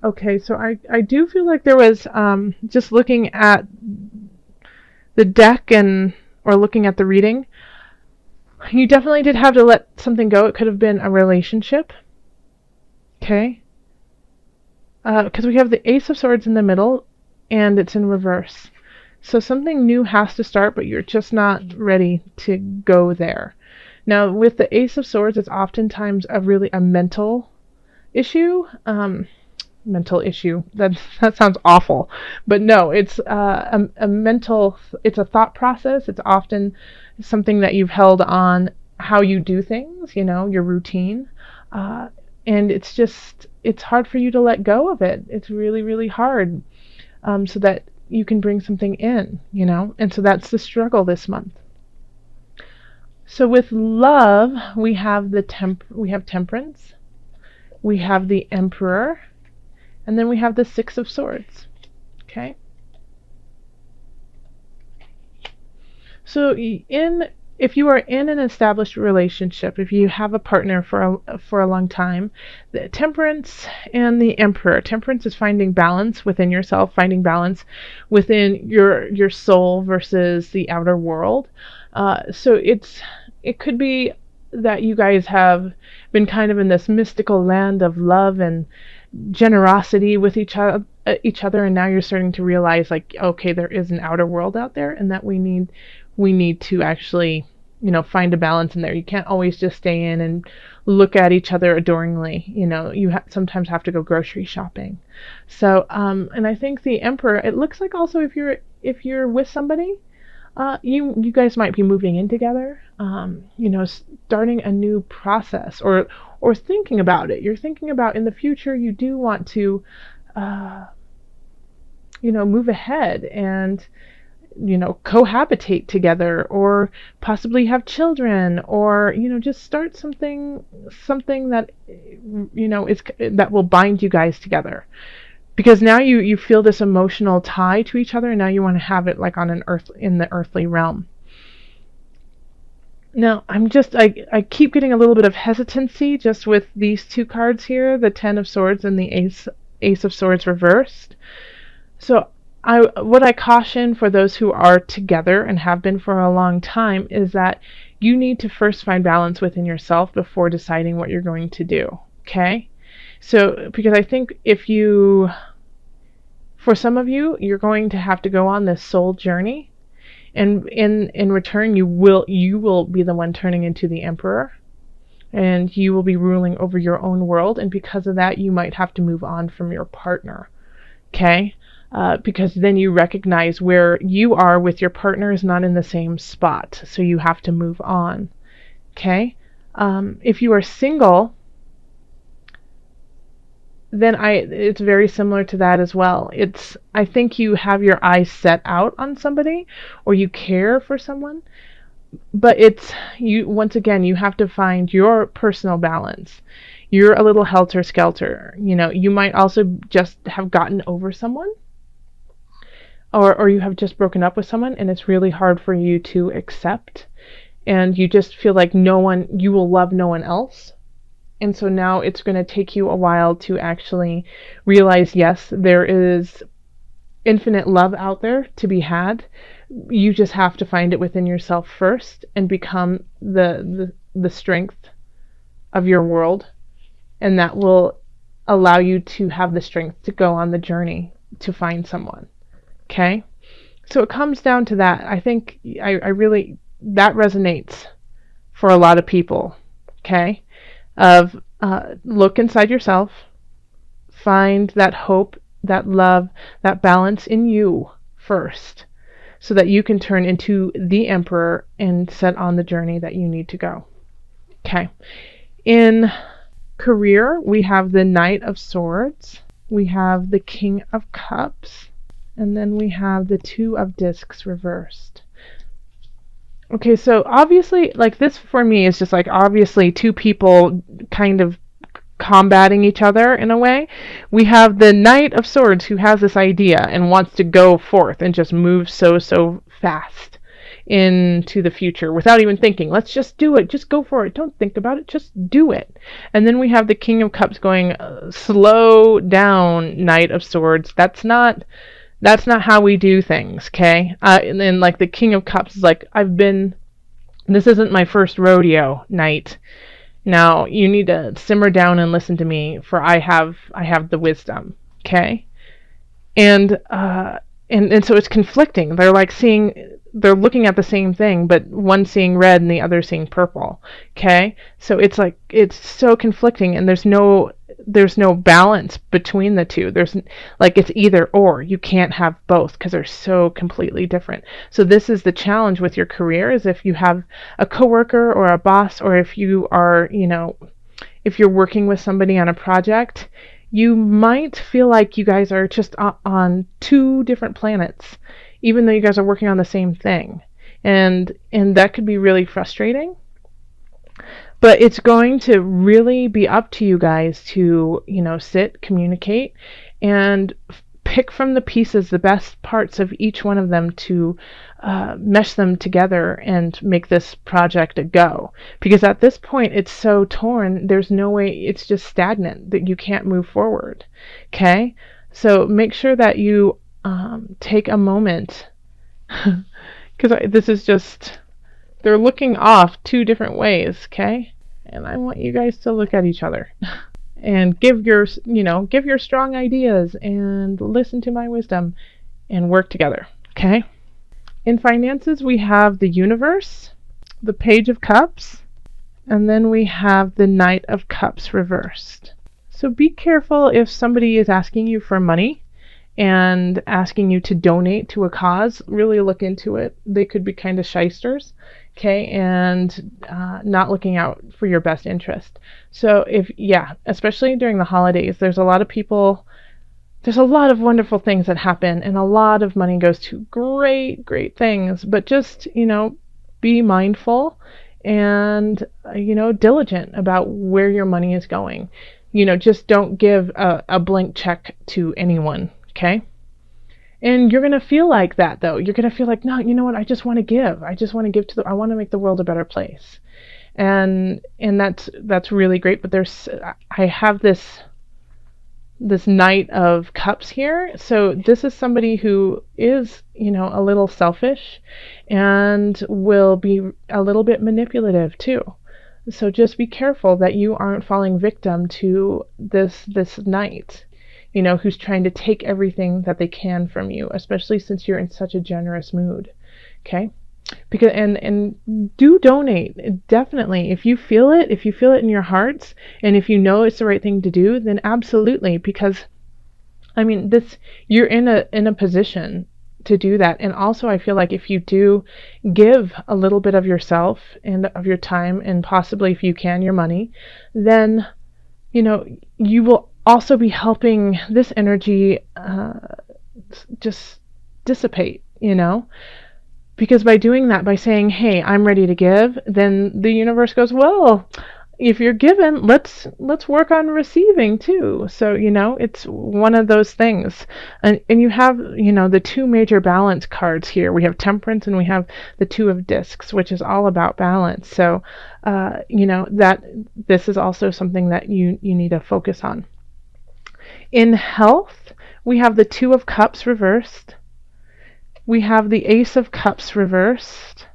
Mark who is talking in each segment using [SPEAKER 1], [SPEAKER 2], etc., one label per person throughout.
[SPEAKER 1] Okay, so I do feel like there was, just looking at the deck and or looking at the reading, you definitely did have to let something go. It could have been a relationship. Okay. Because we have the Ace of Swords in the middle, and it's in reverse. So something new has to start, but you're just not ready to go there. Now, with the Ace of Swords, it's oftentimes a mental issue. Mental issue. That sounds awful, but no, it's a mental. It's a thought process. It's often something that you've held on how you do things. Your routine, and it's hard for you to let go of it. It's really really hard, so that you can bring something in. And so that's the struggle this month. So with love, we have we have Temperance, we have the Emperor, and then we have the Six of Swords. Okay? So if you are in an established relationship, if you have a partner for a long time, the Temperance and the Emperor. Temperance is finding balance within yourself, finding balance within your soul versus the outer world. So it could be that you guys have been kind of in this mystical land of love and generosity with each other, and now you're starting to realize, like, okay, there is an outer world out there, and that we need to actually find a balance in there. You can't always just stay in and look at each other adoringly. You sometimes have to go grocery shopping. So and I think the Emperor, it looks like also if you're with somebody, you guys might be moving in together, starting a new process, or thinking about it. You're thinking about in the future you do want to move ahead and cohabitate together, or possibly have children, or just start something that that will bind you guys together, because now you feel this emotional tie to each other, and now you want to have it like in the earthly realm. Now I keep getting a little bit of hesitancy just with these two cards here, the Ten of Swords and the Ace of Swords reversed. So what I caution for those who are together and have been for a long time is that you need to first find balance within yourself before deciding what you're going to do. Okay? So, because I think for some of you, you're going to have to go on this soul journey, and in return, you will be the one turning into the Emperor, and you will be ruling over your own world, and because of that, you might have to move on from your partner. Okay? Because then you recognize where you are with your partner is not in the same spot, so you have to move on. Okay? If you are single, then it's very similar to that as well. I think you have your eyes set out on somebody, or you care for someone, but once again, you have to find your personal balance. You're a little helter-skelter. You might also just have gotten over someone, or you have just broken up with someone, and it's really hard for you to accept, and you just feel like you will love no one else. And so now it's going to take you a while to actually realize, yes, there is infinite love out there to be had. You just have to find it within yourself first and become the strength of your world, and that will allow you to have the strength to go on the journey to find someone. Okay? So it comes down to that. I think that resonates for a lot of people. Okay? Of look inside yourself, find that hope, that love, that balance in you first, so that you can turn into the Emperor and set on the journey that you need to go. Okay. In career, we have the Knight of Swords, we have the King of Cups, and then we have the Two of Discs reversed. Okay, so obviously, like, this for me is just like obviously two people kind of combating each other in a way. We have the Knight of Swords who has this idea and wants to go forth and just move so fast into the future without even thinking. Let's just do it. Just go for it. Don't think about it. Just do it. And then we have the King of Cups going, slow down, Knight of Swords. That's not how we do things, okay? And then like the King of Cups is like, this isn't my first rodeo, Knight. Now you need to simmer down and listen to me, for I have the wisdom, okay? And so it's conflicting. They're like they're looking at the same thing, but one seeing red and the other seeing purple. Okay? So it's like, it's so conflicting, and there's no balance between the two. There's like, it's either or. You can't have both because they're so completely different. So this is the challenge with your career, is if you have a coworker or a boss, or if you are, if you're working with somebody on a project, you might feel like you guys are just on two different planets, even though you guys are working on the same thing. And that could be really frustrating. But it's going to really be up to you guys to, sit, communicate, and pick from the pieces the best parts of each one of them to mesh them together and make this project a go. Because at this point, it's so torn, there's no way, it's just stagnant, that you can't move forward. Okay? So make sure that you take a moment, because this is just, they're looking off two different ways, okay? And I want you guys to look at each other and give your strong ideas and listen to my wisdom and work together, okay? In finances, we have the Universe, the Page of Cups, and then we have the Knight of Cups reversed. So be careful if somebody is asking you for money and asking you to donate to a cause. Really look into it. They could be kind of shysters, okay, and not looking out for your best interest. So especially during the holidays, there's a lot of wonderful things that happen, and a lot of money goes to great, great things. But just, be mindful and, diligent about where your money is going. Just don't give a blank check to anyone, okay? And you're going to feel like that, though. You're going to feel like, no, you know what? I just want to give. I just want to give I want to make the world a better place. And that's really great. But I have this Knight of Cups here. So this is somebody who is, a little selfish and will be a little bit manipulative too. So just be careful that you aren't falling victim to this knight, who's trying to take everything that they can from you, especially since you're in such a generous mood. Okay? Because and do donate, definitely. If you feel it in your hearts, and if you know it's the right thing to do, then absolutely, because you're in a position to do that. And also, I feel like if you do give a little bit of yourself and of your time, and possibly, if you can, your money, then you will also be helping this energy just dissipate, because by doing that, by saying, hey, I'm ready to give, then the universe goes, well, if you're given, let's work on receiving too. So, it's one of those things. And you have, the two major balance cards here. We have Temperance and we have the Two of Discs, which is all about balance. So, that this is also something that you need to focus on. In health, we have the Two of Cups reversed. We have the Ace of Cups reversed.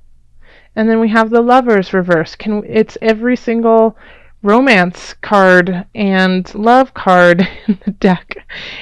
[SPEAKER 1] And then we have the Lovers reversed. It's every single romance card and love card in the deck.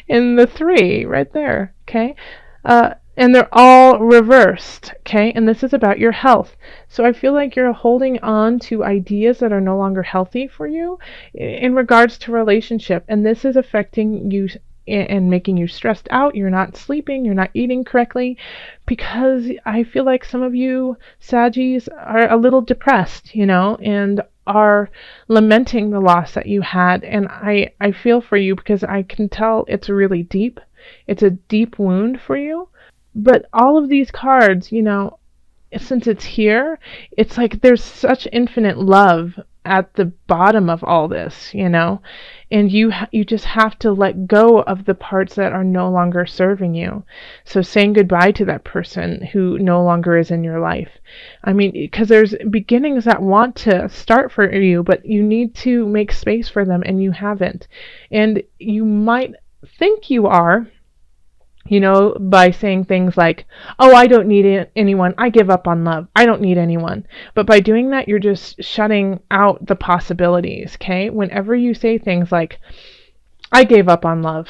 [SPEAKER 1] In the three right there, okay? And they're all reversed, okay? And this is about your health. So I feel like you're holding on to ideas that are no longer healthy for you in regards to relationship. And this is affecting you and making you stressed out. You're not sleeping, you're not eating correctly, because I feel like some of you Saggies are a little depressed, and are lamenting the loss that you had. And I feel for you, because I can tell it's really deep. It's a deep wound for you. But all of these cards, since it's here, it's like there's such infinite love at the bottom of all this, and you just have to let go of the parts that are no longer serving you. So saying goodbye to that person who no longer is in your life. I mean, because there's beginnings that want to start for you, but you need to make space for them, and you haven't. And you might think you are, by saying things like, oh, I don't need anyone. I give up on love. I don't need anyone. But by doing that, you're just shutting out the possibilities, okay? Whenever you say things like, I gave up on love,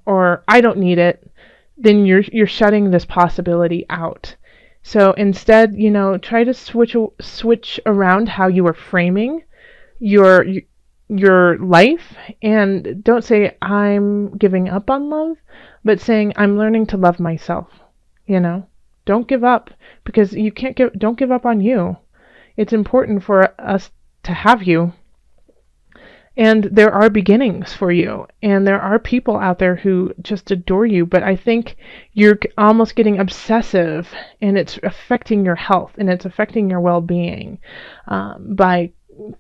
[SPEAKER 1] or I don't need it, then you're shutting this possibility out. So instead, try to switch around how you are framing your life, and don't say I'm giving up on love, but saying I'm learning to love myself. Don't give up, because don't give up on you. It's important for us to have you, and there are beginnings for you, and there are people out there who just adore you, but I think you're almost getting obsessive, and it's affecting your health, and it's affecting your well-being by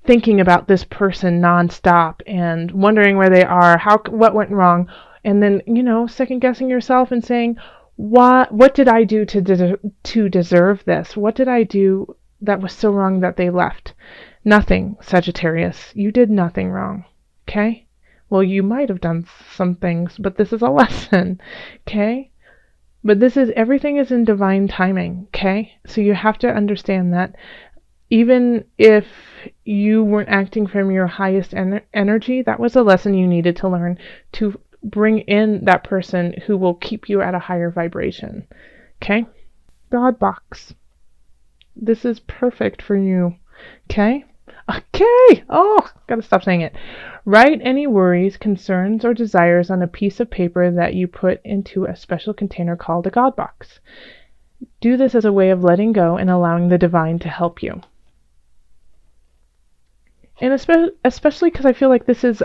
[SPEAKER 1] thinking about this person nonstop and wondering where they are, what went wrong, and then second guessing yourself and saying, what did I do to deserve this? What did I do that was so wrong that they left? Nothing, Sagittarius. You did nothing wrong. Okay? Well, you might have done some things, but this is a lesson. Okay? But everything is in divine timing. Okay? So you have to understand that even if you weren't acting from your highest energy, that was a lesson you needed to learn to bring in that person who will keep you at a higher vibration. Okay? God box. This is perfect for you. Okay? Okay! Oh, gotta stop saying it. Write any worries, concerns, or desires on a piece of paper that you put into a special container called a God box. Do this as a way of letting go and allowing the divine to help you. And especially because I feel like this is,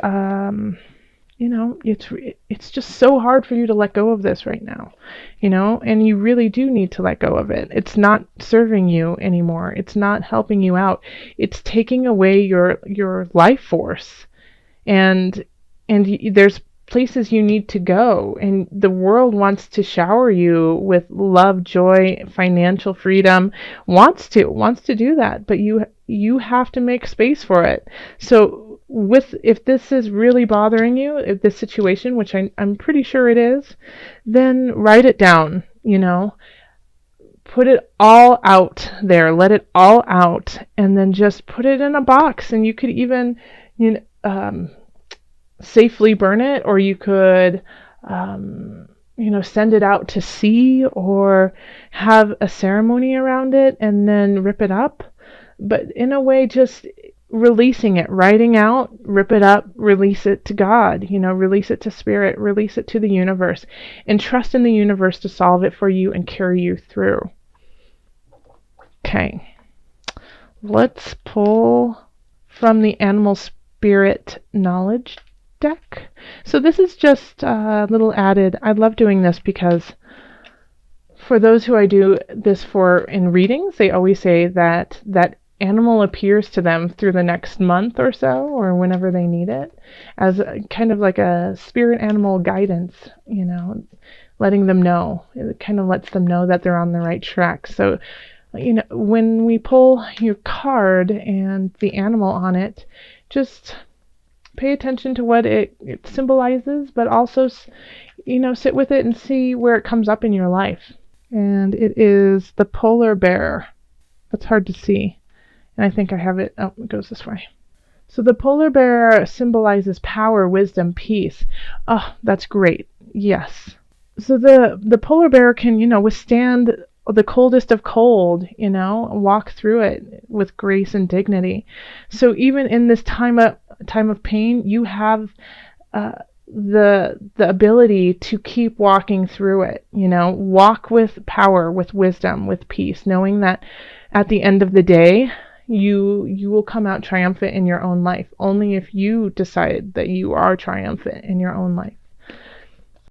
[SPEAKER 1] it's just so hard for you to let go of this right now, and you really do need to let go of it. It's not serving you anymore. It's not helping you out. It's taking away your life force, and there's places you need to go, and the world wants to shower you with love, joy, financial freedom, wants to do that, but you have to make space for it. So if this is really bothering you, if this situation, which I'm pretty sure it is, then write it down, put it all out there, let it all out, and then just put it in a box. And you could even safely burn it, or you could send it out to sea, or have a ceremony around it and then rip it up. But in a way, just releasing it, writing out, rip it up, release it to God, release it to spirit, release it to the universe, and trust in the universe to solve it for you and carry you through. Okay, let's pull from the animal spirit knowledge deck. So this is just a little added. I love doing this because for those who I do this for in readings, they always say that animal appears to them through the next month or so, or whenever they need it, as kind of like a spirit animal guidance, letting them know. It kind of lets them know that they're on the right track. So, when we pull your card and the animal on it, just pay attention to what it symbolizes, but also, sit with it and see where it comes up in your life. And it is the polar bear. That's hard to see. And I think I have it. Oh, it goes this way. So the polar bear symbolizes power, wisdom, peace. Oh, that's great. Yes. So the polar bear can, withstand the coldest of cold, walk through it with grace and dignity. So even in this time of pain, you have the ability to keep walking through it, walk with power, with wisdom, with peace, knowing that at the end of the day, you will come out triumphant in your own life, only if you decide that you are triumphant in your own life.